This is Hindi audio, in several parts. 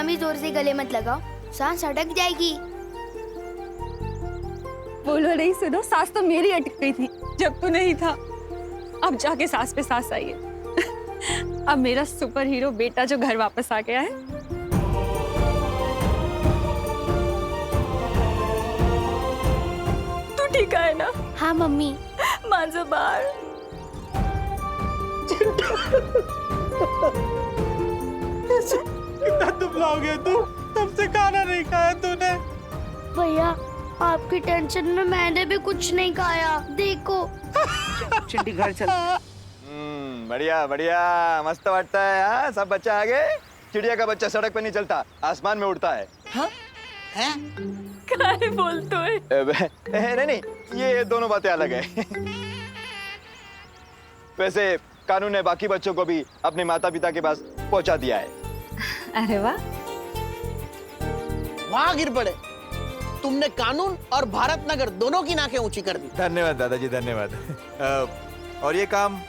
भी जोर से गले मत लगाओ, सांस अटक जाएगी। बोलो नहीं सुनो, सांस तो मेरी अटक गई थी जब तू नहीं था। अब जाके सांस पे सांस आई है। अब मेरा सुपर हीरो बेटा जो घर वापस आ गया है। तू ठीक है ना? हाँ मम्मी। माझं बाळ। कितना दुबला हो गया तू, तब से खाना नहीं खाया तूने। भैया आपकी टेंशन में मैंने भी कुछ नहीं खाया, देखो। चिंटी घर चल। बढ़िया बढ़िया, मस्त वाटता है। हाँ, सब बच्चा आ गए। चिड़िया का बच्चा सड़क पे नहीं चलता, आसमान में उड़ता है। हाँ? हैं? काय बोलतो है? नहीं नहीं, ये दोनों बातें अलग है। वैसे कानून ने बाकी बच्चों को भी अपने माता पिता के पास पहुंचा दिया है। अरे वाह, वहाँ गिर पड़े। तुमने कानून और भारत नगर दोनों की नाकें ऊंची कर दी। धन्यवाद दादाजी, धन्यवाद। और ये काम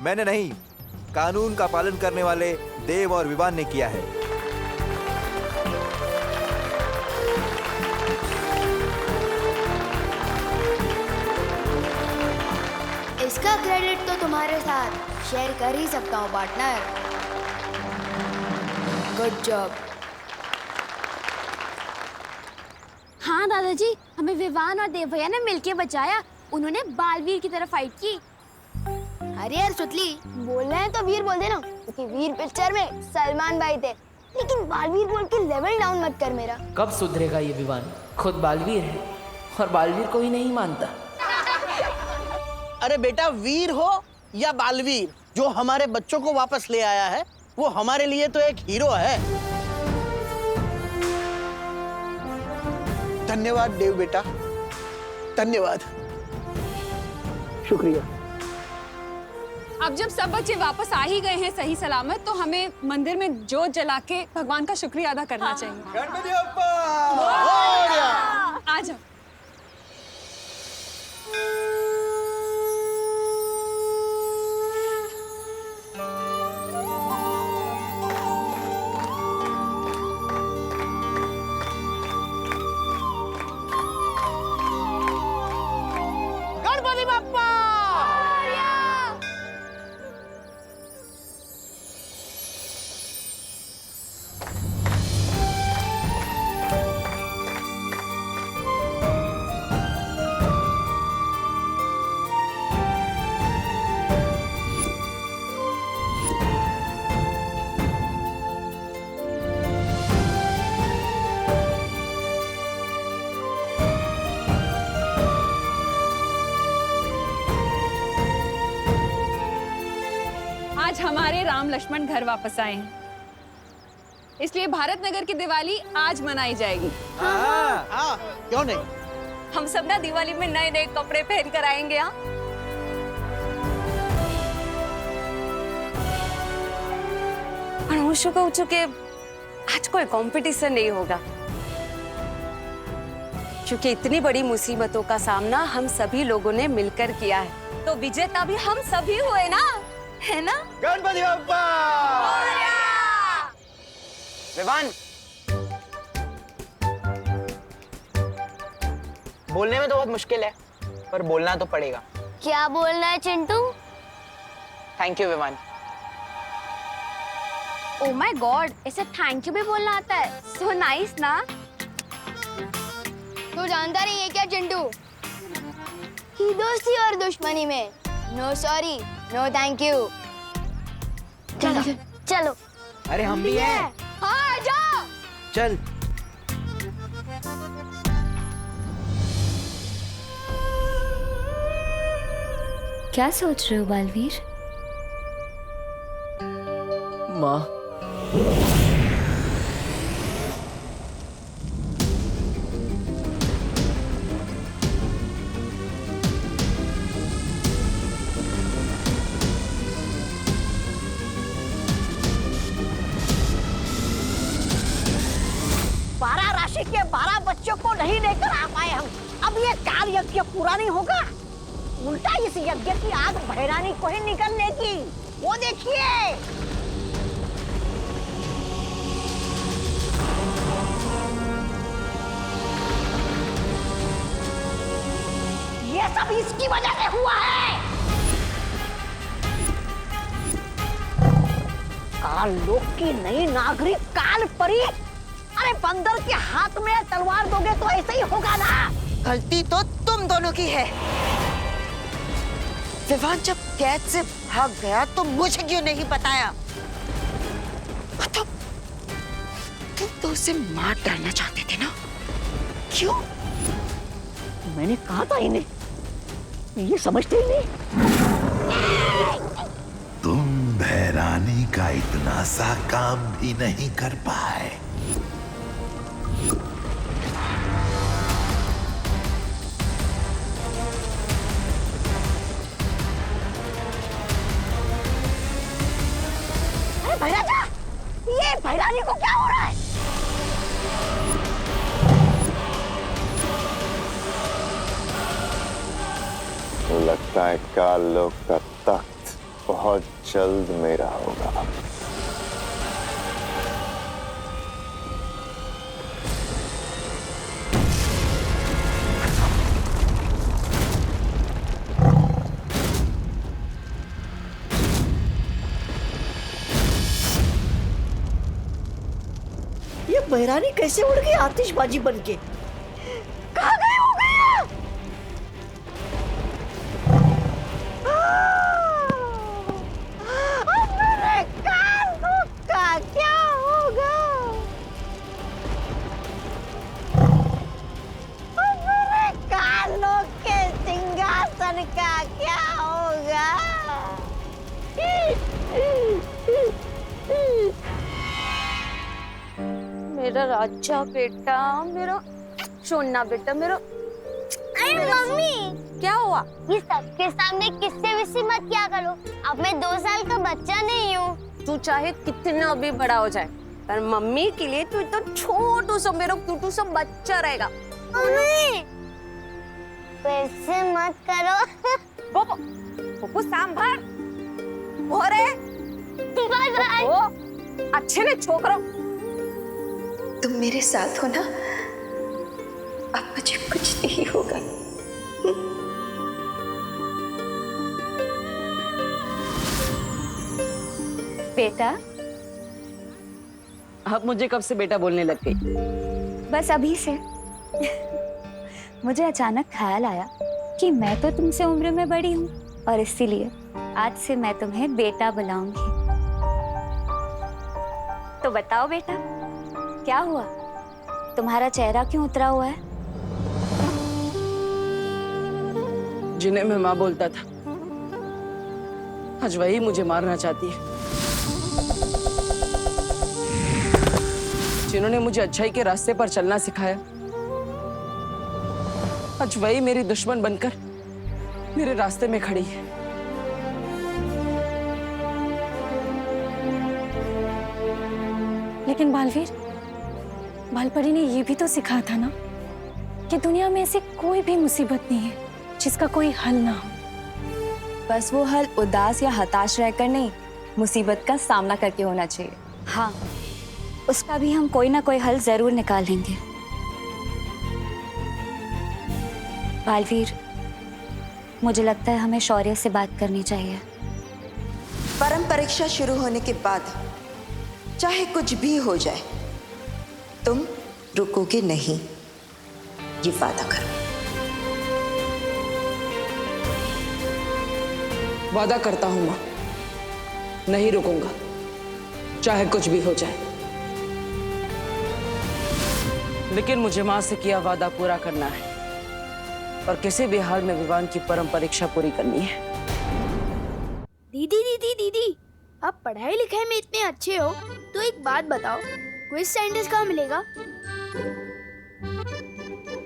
मैंने नहीं, कानून का पालन करने वाले देव और विवान ने किया है। इसका क्रेडिट तो तुम्हारे साथ शेयर कर ही सकता हूँ पार्टनर। Good job. हाँ दादाजी, हमें विवान और देव भैया ने मिलके बचाया। उन्होंने बालवीर की तरफ फाइट की। अरे यार सुतली, बोल रहे हैं तो वीर बोल देना, क्योंकि वीर पिक्चर में सलमान भाई थे। लेकिन बालवीर बोल के लेवल डाउन मत कर मेरा। कब सुधरेगा ये विवान? खुद बालवीर है और बालवीर को ही नहीं मानता। अरे बेटा, वीर हो या बालवीर, जो हमारे बच्चों को वापस ले आया है वो हमारे लिए तो एक हीरो है। धन्यवाद देव बेटा, धन्यवाद। शुक्रिया। अब जब सब बच्चे वापस आ ही गए हैं सही सलामत, तो हमें मंदिर में जोत जला के भगवान का शुक्रिया अदा करना चाहिए। गणपति बप्पा! आ जाओ। गणपति बप्पा! आज हमारे राम लक्ष्मण घर वापस आए हैं, इसलिए भारत नगर की दिवाली आज मनाई जाएगी। हाँ, क्यों नहीं? हम सब ना दिवाली में नए नए कपड़े पहन कर आएंगे। यहाँ अनोशु को चुके आज कोई कंपटीशन नहीं होगा, क्योंकि इतनी बड़ी मुसीबतों का सामना हम सभी लोगों ने मिलकर किया है, तो विजेता भी हम सभी हुए ना, है ना? गणपति बप्पा! विवान, बोलने में तो बहुत मुश्किल है, पर बोलना तो पड़ेगा। क्या बोलना है Chintu? Thank you Vivaan. Oh my God, ऐसे थैंक यू भी बोलना आता है। सो नाइस ना? तू जानता नहीं है क्या चिंटू, कि दोस्ती और दुश्मनी में no sorry no thank you. चलो चलो। अरे हम भी हैं। हाँ जाओ। चल। क्या सोच रहे हो बालवीर? माँ, राशि के 12 बच्चों को नहीं लेकर आ पाए हम। अब ये काल यज्ञ पूरा नहीं होगा, उल्टा इस यज्ञ की आग भैरानी को ही निकलने की। वो देखिए। सब इसकी वजह से हुआ है। काल लोक की नई नागरिक काल परी। अरे बंदर के हाथ में तलवार दोगे तो ऐसे ही होगा ना। गलती तो तुम दोनों की है। विवान जब कैद से भाग गया तो मुझे क्यों नहीं बताया? मतलब तुम तो उसे मार डालना चाहते थे ना? क्यों? मैंने कहा था इन्हें, ये समझते ही नहीं। तुम भैरानी का इतना सा काम भी नहीं कर पाए। अरे भैराजा, ये भैरानी को क्या हो रहा है? लगता है काल लोक का तख्त बहुत जल्द मेरा होगा। ये भैरानी कैसे उड़ गई आतिशबाजी बनके? कहाँ गए हो गया? अब मेरे काल का क्या होगा? अब मेरे कालों के सिंहासन का क्या होगा? मेरा राजा बेटा, मेरा सोना बेटा, मेरा। अरे मम्मी, क्या हुआ? ये सबके सामने किससे विसी मत किया करो। अब मैं 2 साल का बच्चा नहीं हूँ। तू चाहे कितना भी बड़ा हो जाए, पर मम्मी के लिए तू तो छोटू सा मेरा क्यूटू सा बच्चा रहेगा। मम्मी, वैसे मत करो। Poopó, Poopó sambar. ओरे, बाय बाय। ओ, अच्छे ने छोकरो। तुम मेरे साथ हो ना? अब मुझे कुछ नहीं होगा। बेटा, अब मुझे कब से बेटा बोलने लग गई? बस अभी से। मुझे अचानक ख्याल आया कि मैं तो तुमसे उम्र में बड़ी हूँ और इसीलिए आज से मैं तुम्हें बेटा बुलाऊंगी। तो बताओ बेटा, क्या हुआ? तुम्हारा चेहरा क्यों उतरा हुआ है? जिन्हें मैं माँ बोलता था, आज वही मुझे मारना चाहती है। जिन्होंने मुझे अच्छाई के रास्ते पर चलना सिखाया, आज वही मेरी दुश्मन बनकर मेरे रास्ते में खड़ी है। लेकिन बालवीर, बालपरी ने ये भी तो सिखाया था ना कि दुनिया में ऐसी कोई भी मुसीबत नहीं है जिसका कोई हल ना हो। बस वो हल उदास या हताश रहकर नहीं, मुसीबत का सामना करके होना चाहिए। हाँ, उसका भी हम कोई ना कोई हल जरूर निकालेंगे। बालवीर, मुझे लगता है हमें शौर्य से बात करनी चाहिए। परम परीक्षा शुरू होने के बाद चाहे कुछ भी हो जाए, तुम रुकोगे नहीं, ये वादा करो। वादा करता हूं माँ, नहीं रुकूंगा, चाहे कुछ भी हो जाए। लेकिन मुझे माँ से किया वादा पूरा करना है और किसी भी हाल में विवान की परम परीक्षा पूरी करनी है। दीदी दीदी दीदी, आप पढ़ाई लिखाई में इतने अच्छे हो तो एक बात बताओ, क्विज साइंटिस्ट कहाँ मिलेगा?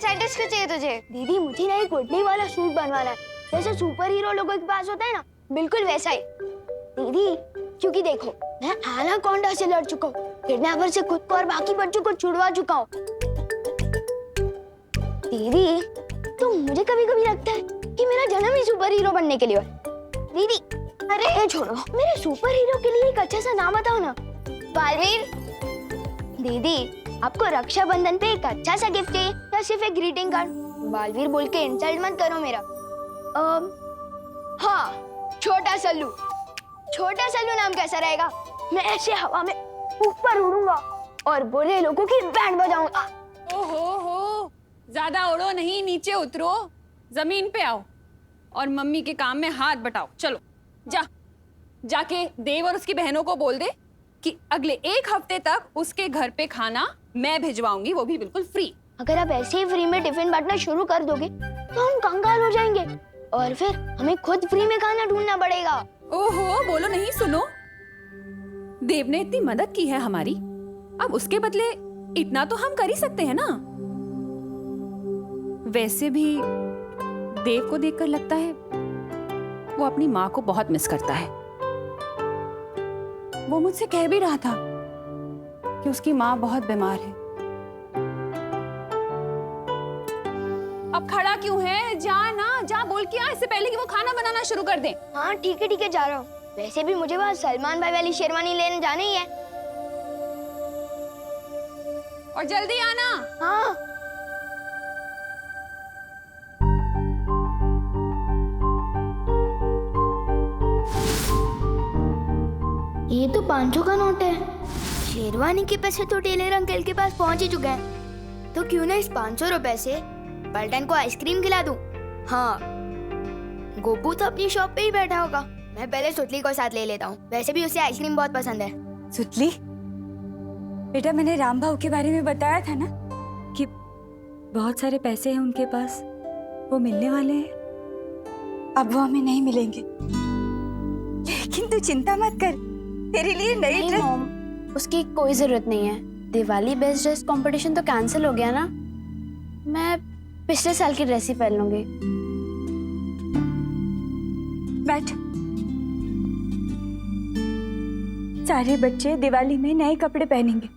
साइंटिस्ट क्यों चाहिए तुझे? दीदी, मुझे ना एक कोटली वाला सूट बनवाना है, जैसे सुपर हीरो लोगों के पास होता है ना, बिल्कुल वैसा ही। दीदी, क्योंकि देखो, मैं एनाकोंडा से लड़ चुका हूँ, किडनैपर से खुद को और बाकी बच्चों को छुड़वा चुका हूँ। दीदी, तो मुझे कभी कभी लगता है कि मेरा जन्म ही सुपर हीरो बनने के लिए है। दीदी, अरे ये छोड़ो, मेरे सुपर हीरो के लिए एक अच्छा सा नाम बताओ ना। बालवीर। दीदी, आपको रक्षाबंधन पे एक अच्छा सा गिफ्ट चाहिए या सिर्फ एक ग्रीटिंग कार्ड? बालवीर बोल के इंसल्ट मत करो मेरा। हाँ, छोटा सल्लू। छोटा सल्लू नाम कैसा रहेगा? मैं ऐसे हवा में ऊपर उड़ूंगा और बुरे लोगों की बैंड बजाऊंगा। ओहो, ज्यादा उड़ो नहीं, नीचे उतरो, जमीन पे आओ और मम्मी के काम में हाथ बटाओ। चलो जाके देव और उसकी बहनों को बोल दे कि अगले 1 हफ्ते तक उसके घर पे खाना मैं भिजवाऊंगी, वो भी बिल्कुल फ्री। अगर आप ऐसे ही फ्री में टिफिन बांटना शुरू कर दोगे तो हम कंगाल हो जाएंगे और फिर हमें खुद फ्री में खाना ढूंढना पड़ेगा। ओहो, बोलो नहीं, सुनो। देव ने इतनी मदद की है हमारी, अब उसके बदले इतना तो हम कर ही सकते हैं ना। वैसे भी देव को देखकर लगता है वो अपनी माँ को बहुत मिस करता है। वो मुझसे कह भी रहा था कि उसकी माँ बहुत बीमार है। अब खड़ा क्यों है? जा बोल के आ, इससे पहले कि वो खाना बनाना शुरू कर दे। हाँ ठीक है, जा रहा हूँ। वैसे भी मुझे वहाँ सलमान भाई वाली शेरवानी लेने जाना ही है। और जल्दी आना। हाँ। ये तो 500 का नोट है। शेरवानी के पैसे तो टेलर अंकल के पास पहुंच ही चुके हैं, तो क्यों ना इस 500 रुपए से पलटन को आइसक्रीम खिला दूं। हाँ, गोपू तो अपनी शॉप पे ही बैठा होगा। मैं पहले सुतली को साथ ले लेता हूँ, वैसे भी उसे आइसक्रीम बहुत पसंद है। सुतली, बेटा मैंने राम भाऊ के बारे में बताया था ना कि बहुत सारे पैसे हैं उनके पास, वो मिलने वाले हैं। अब वो हमें नहीं मिलेंगे, लेकिन तू चिंता मत कर, तेरे लिए नई ड्रेस। उसकी कोई जरूरत नहीं है। दिवाली बेस्ट ड्रेस कंपटीशन तो कैंसिल हो गया ना, मैं पिछले साल की ड्रेस ही पहन लूंगी। बैठ। सारे बच्चे दिवाली में नए कपड़े पहनेंगे,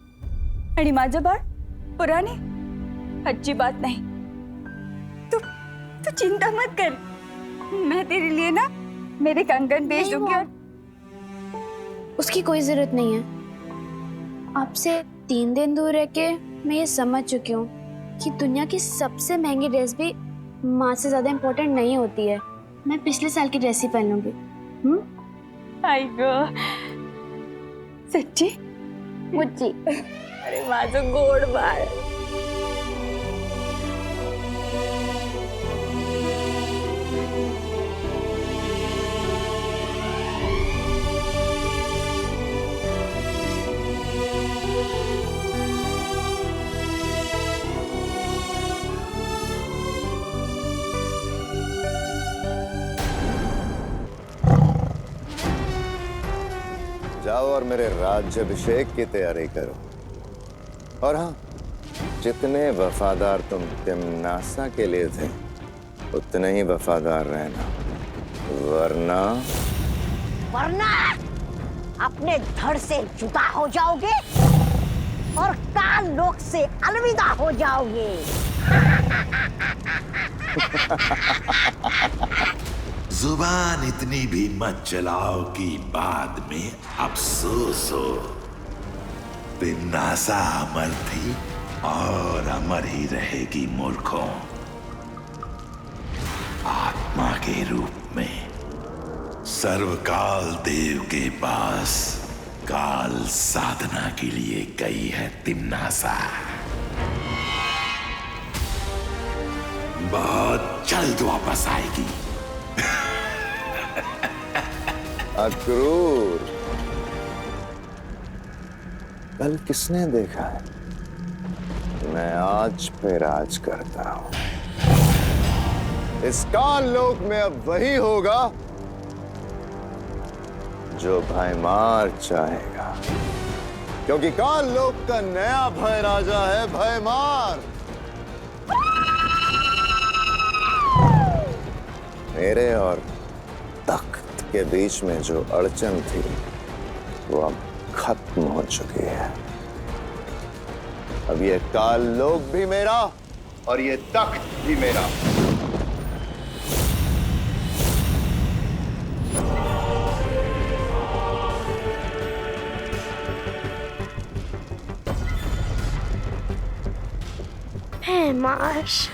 अड़ी माजबार पुराने, अच्छी बात नहीं। तू चिंता मत कर, मैं तेरे लिए ना मेरे कंगन भेज दूंगी। और उसकी कोई जरूरत नहीं है। आपसे 3 दिन दूर रह के मैं ये समझ चुकी हूँ कि दुनिया की सबसे महंगी ड्रेस भी माँ से ज्यादा इम्पोर्टेंट नहीं होती है। मैं पिछले साल की ड्रेस ही पहन लूंगी। आई गो, सच्ची? मुच्ची। अरे माझं गोड बाळ। जाओ और मेरे राज्याभिषेक की तैयारी करो। और हाँ, जितने वफादार तुम तिम्नासा के लिए थे उतने ही वफादार रहना, वरना अपने धड़ से जुदा हो जाओगे और काल लोक से अलविदा हो जाओगे। जुबान इतनी भी मत चलाओ कि बाद में अफसोस हो। तिम्नासा अमर थी और अमर ही रहेगी मूर्खों। आत्मा के रूप में सर्वकाल देव के पास काल साधना के लिए गई है तिम्नासा। बहुत जल्द वापस आएगी। अक्रूर, कल किसने देखा है? मैं आज पे राज करता हूं। इस काल लोक में अब वही होगा जो भयमार चाहेगा, क्योंकि काल लोक का नया भय राजा है भयमार। मेरे और तख्त के बीच में जो अड़चन थी वो अब खत्म हो चुकी है। अब ये काल लोक भी मेरा और ये तख्त भी मेरा। है माश।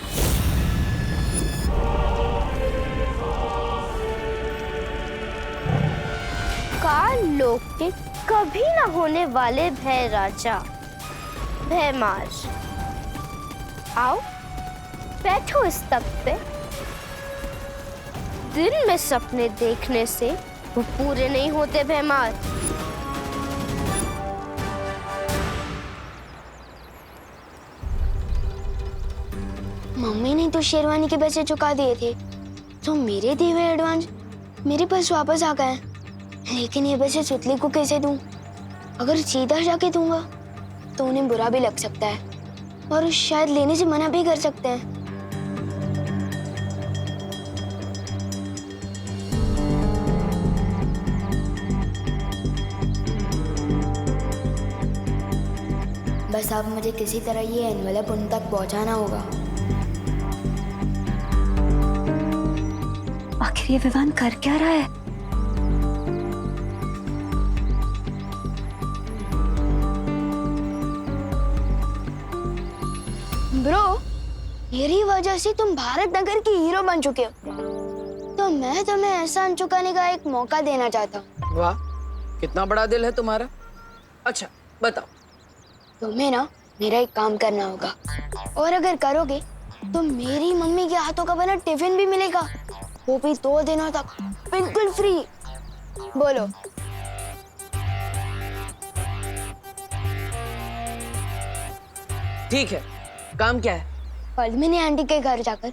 काल लोक के कभी न होने वाले भय राजा भयमार, आओ बैठो इस तख्त पे। दिन में सपने देखने से वो पूरे नहीं होते भयमार। मम्मी ने तो शेरवानी के पैसे चुका दिए थे, तो मेरे दिए हुए एडवांस मेरे पास वापस आ गए। लेकिन ये पैसे सुतली को कैसे दूं? अगर सीधा जाके दूंगा तो उन्हें बुरा भी लग सकता है और शायद लेने से मना भी कर सकते हैं। बस अब मुझे किसी तरह ये एनवेलप उन तक पहुंचाना होगा। आखिर ये विवान कर क्या रहा है? ब्रो, मेरी वजह से तुम भारत नगर की हीरो बन चुके हो, तो मैं तुम्हें एहसान चुकाने का एक मौका देना चाहता हूँ। वाह, कितना बड़ा दिल है तुम्हारा। अच्छा बताओ। तुम्हें ना मेरा एक काम करना होगा, और अगर करोगे तो मेरी मम्मी के हाथों का बना टिफिन भी मिलेगा, वो भी 2 दिनों तक बिल्कुल फ्री। बोलो। ठीक है, काम क्या है? पद्मिनी आंटी के घर जाकर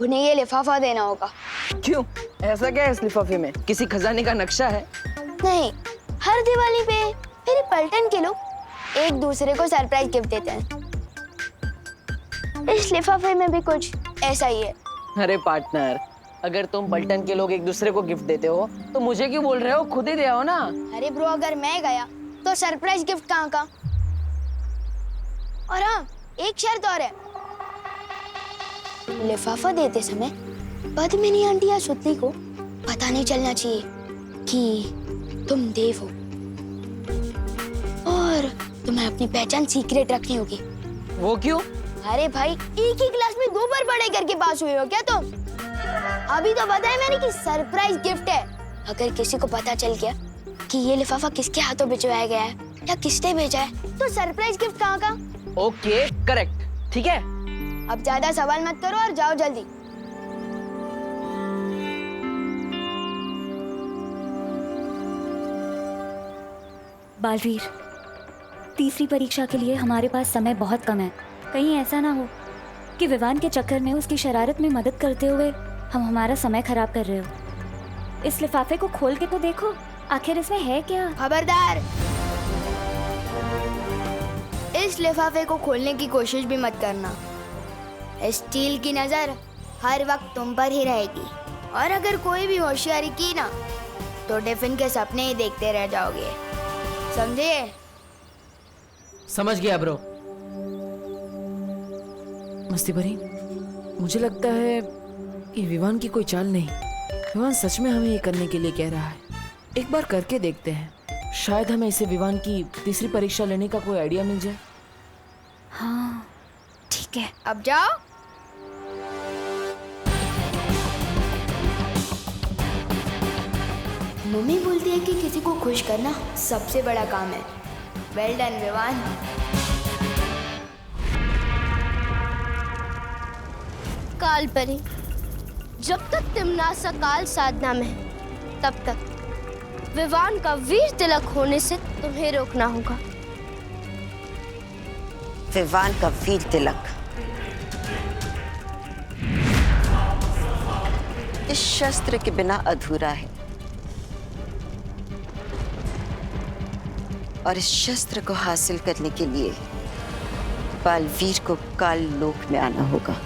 उन्हें ये लिफाफा देना होगा। क्यों, ऐसा क्या है इस लिफाफे में? किसी खजाने का नक्शा है? नहीं, हर दिवाली पे मेरे पलटन के लोग एक दूसरे को सरप्राइज गिफ्ट देते हैं। इस लिफाफे में भी कुछ ऐसा ही है। अरे पार्टनर, अगर तुम पलटन के लोग एक दूसरे को गिफ्ट देते हो तो मुझे क्यों बोल रहे हो? खुद ही दे आओ ना। अरे ब्रो, अगर मैं गया तो सरप्राइज गिफ्ट कहाँ का? और हाँ, एक शर्त और है। लिफाफा देते समय पद्मिनी आंटी या सुतली को पता नहीं चलना चाहिए कि तुम देव हो, और तुम्हें अपनी पहचान सीक्रेट रखनी होगी। वो क्यों? अरे भाई, एक ही क्लास में 2 बार पढ़ाई करके पास हुए हो क्या तुम? अभी तो बताया मैंने कि सरप्राइज गिफ्ट है। अगर किसी को पता चल गया कि ये लिफाफा किसके हाथों भिजवाया गया है या किसने भेजा है, तो सरप्राइज गिफ्ट कहाँ का? ओके, करेक्ट, ठीक है। अब ज्यादा सवाल मत करो और जाओ जल्दी। बालवीर, तीसरी परीक्षा के लिए हमारे पास समय बहुत कम है। कहीं ऐसा ना हो कि विवान के चक्कर में उसकी शरारत में मदद करते हुए हम हमारा समय खराब कर रहे हो। इस लिफाफे को खोल के तो देखो, आखिर इसमें है क्या? खबरदार, इस लिफाफे को खोलने की कोशिश भी मत करना। स्टील की नजर हर वक्त तुम पर ही रहेगी, और अगर कोई भी होशियारी की ना तो टिफिन के सपने ही देखते रह जाओगे, समझे? समझ गया ब्रो। मस्ती भरी, मुझे लगता है कि विवान की कोई चाल नहीं। विवान सच में हमें ये करने के लिए कह रहा है। एक बार करके देखते हैं, शायद हमें इसे विवान की तीसरी परीक्षा लेने का कोई आइडिया मिल जाए। हाँ ठीक है, अब जाओ। मम्मी बोलती है कि किसी को खुश करना सबसे बड़ा काम है। Well done Vivaan. काल परी, जब तक तिमनासा काल साधना में है, तब तक विवान का वीर तिलक होने से तुम्हें रोकना होगा। विवान का वीर तिलक इस शस्त्र के बिना अधूरा है, और इस शस्त्र को हासिल करने के लिए बालवीर को काल लोक में आना होगा।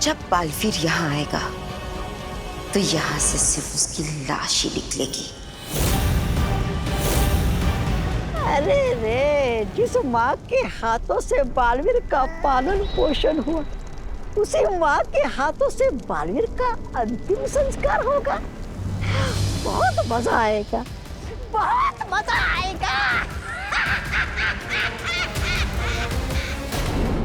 जब बालवीर यहाँ आएगा तो यहाँ से सिर्फ उसकी लाश ही निकलेगी। अरे रे, जिस माँ के हाथों से बालवीर का पालन पोषण हुआ, उसी माँ के हाथों से बालवीर का अंतिम संस्कार होगा। बहुत मजा आएगा, बहुत मजा आएगा।